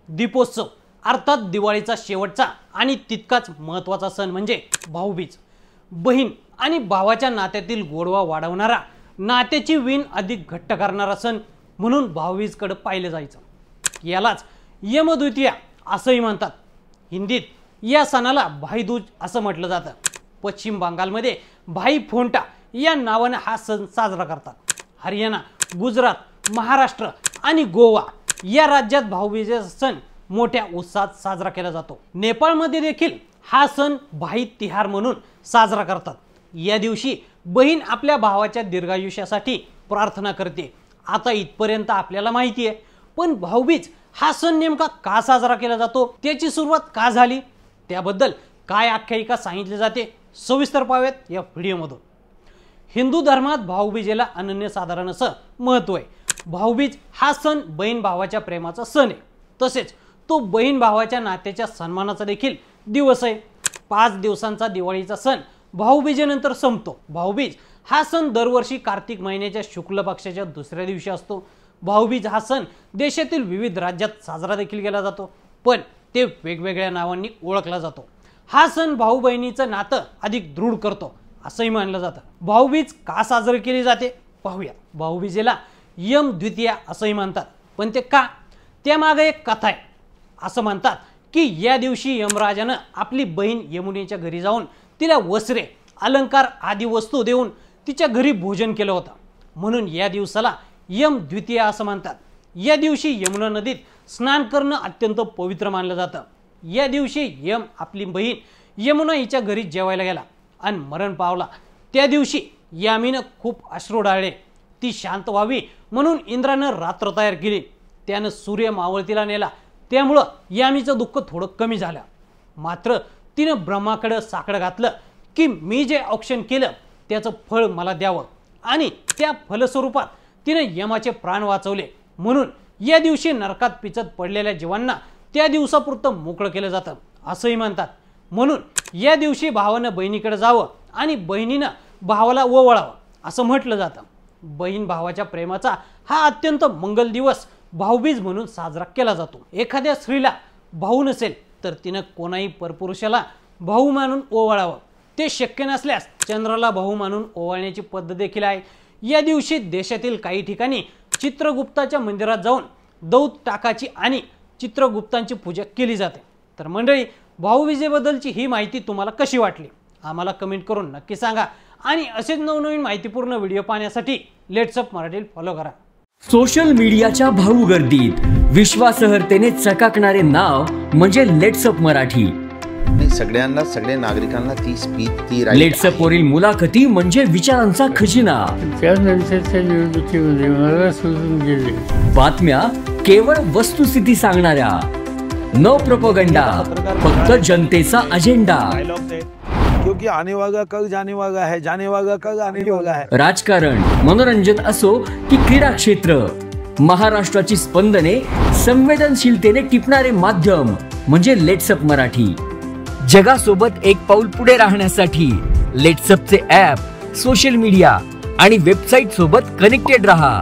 दीपोत्सव अर्थात दिवाळीचा शेवटचा आणि तितकाच महत्त्वाचा सण म्हणजे भाऊबीज। बहीण आणि भावाच्या नात्यातील गोडवा वाढवणारा, नात्याची वीण अधिक घट्ट करणारा सण म्हणून भाऊबीजकडे पाहिले जायचं। यालाच यमद्वितीया असंही म्हणतात। हिंदीत या सणाला भाईदूज असं म्हटलं जातं। पश्चिम बंगालमध्ये भाई फोंटा या नावाने हा सण साजरा करतात। हरियाणा, गुजरात, महाराष्ट्र आणि गोवा या राज्यात भाऊबीजेचा सण मोठ्या उत्साहात साजरा केला जातो। नेपाळमध्ये देखील हा सण भाई तिहार म्हणून साजरा करतात। या दिवशी बहीण आपल्या भावाच्या दीर्घायुष्यासाठी प्रार्थना करते। आता इथपर्यंत आपल्याला माहिती आहे, पण भाऊबीज हा सण नेमका का साजरा केला जातो, त्याची सुरुवात का झाली, त्याबद्दल काय आख्यायिका सांगितली जाते, सविस्तर पाहूयात या व्हिडिओमधून। हिंदू धर्मात भाऊबीजेला अनन्यसाधारण असं महत्त्व आहे। भाऊबीज हा सण बहीण भावाच्या प्रेमाचा सण आहे, तसेच तो बहीण भावाच्या नात्याच्या सन्मानाचा देखील दिवस आहे। 5 दिवसांचा दिवाळीचा सण भाऊबीजेनंतर संपतो। भाऊबीज हा सण दरवर्षी कार्तिक महिन्याच्या शुक्ल पक्षाच्या दुसऱ्या दिवशी असतो। भाऊबीज हा सण देशातील विविध राज्यात साजरा देखील केला जातो, पण ते वेगवेगळ्या नावांनी ओळखला जातो। हा सण भाऊ बहिणीचं नातं अधिक दृढ करतो असंही मानलं जातं। भाऊबीज का साजरी केली जाते पाहूया। भाऊबीजेला यमद्वितीया असंही म्हणतात, पण ते का, त्यामागे एक कथा आहे। असं म्हणतात की या दिवशी यमराजानं आपली बहीण यमुनेच्या घरी जाऊन तिला वस्त्रे, अलंकार आदी वस्तू देऊन तिच्या घरी भोजन केलं होतं, म्हणून या दिवसाला यमद्वितीया असं म्हणतात। या दिवशी यमुना नदीत स्नान करणं अत्यंत पवित्र मानलं जातं। या दिवशी यम आपली बहीण यमुना हिच्या घरी जेवायला गेला आणि मरण पावला। त्या दिवशी यामीनं खूप अश्रू ढाळले। ती शांत व्हावी म्हणून इंद्रानं रात्र तयार केली। त्यानं सूर्य मावळतीला नेला, त्यामुळं यामीचं दुःख थोडं कमी झालं। मात्र तिनं ब्रह्माकडे साकडं घातलं की मी जे औक्षण केलं त्याचं फळ मला द्यावं, आणि त्या फलस्वरूपात तिनं यमाचे प्राण वाचवले। म्हणून या दिवशी नरकात पिचत पडलेल्या जीवांना त्या दिवसापुरतं मोकळं केलं जातं असंही म्हणतात। म्हणून या दिवशी भावानं बहिणीकडे जावं आणि बहिणीनं भावाला ओवाळावं असं म्हटलं जातं। बहीण भावाच्या प्रेमाचा हा अत्यंत मंगल दिवस भाऊबीज म्हणून साजरा केला जातो। एखाद्या स्त्रीला भाऊ नसेल तर तिनं कोणाही परपुरुषाला भाऊ मानून ओवाळावं। ते शक्य नसल्यास चंद्राला भाऊ मानून ओवाळण्याची पद्धत देखील आहे। या दिवशी देशातील काही ठिकाणी चित्रगुप्ताच्या मंदिरात जाऊन दौत टाकाची आणि चित्रगुप्तांची पूजा केली जाते। तर मंडळी, भाऊबीजेबद्दलची ही माहिती तुम्हाला कशी वाटली आम्हाला कमेंट करून नक्की सांगा, आणि असेच नवनवीन माहितीपूर्ण व्हिडिओ पाहण्यासाठी लेट्स अप मराठीला फॉलो करा। सोशल मीडियाच्या भाऊ गर्दीत विश्वासार्हतेने चकाकणारे नाव म्हणजे लेट्स अप मराठी। सगळ्यांना, सगळ्या नागरिकांना ती स्पीच, ती लेट्स अप वरील मुलाखती म्हणजे विचारांचा खजिना। त्यानंतरच्या निवडणुकीमध्ये मला सोडून गेले। बातम्या केवळ वस्तुस्थिती सांगणाऱ्या, न प्रोपगंडा, फक्त जनतेचा अजेंडा। क्योंकि आने वाला कल जाने वाला है, जाने वाला कल आने वाला है। राजकारण, मनोरंजन असो की क्रीडा क्षेत्र, महाराष्ट्राची स्पंदने संवेदनशीलतेने टिपणारे माध्यम म्हणजे लेट्स अप मराठी। जगासोबत एक पाऊल पुढे राहण्यासाठी लेट्स अपचे ॲप, सोशल मीडिया आणि वेबसाईट सोबत कनेक्टेड रहा।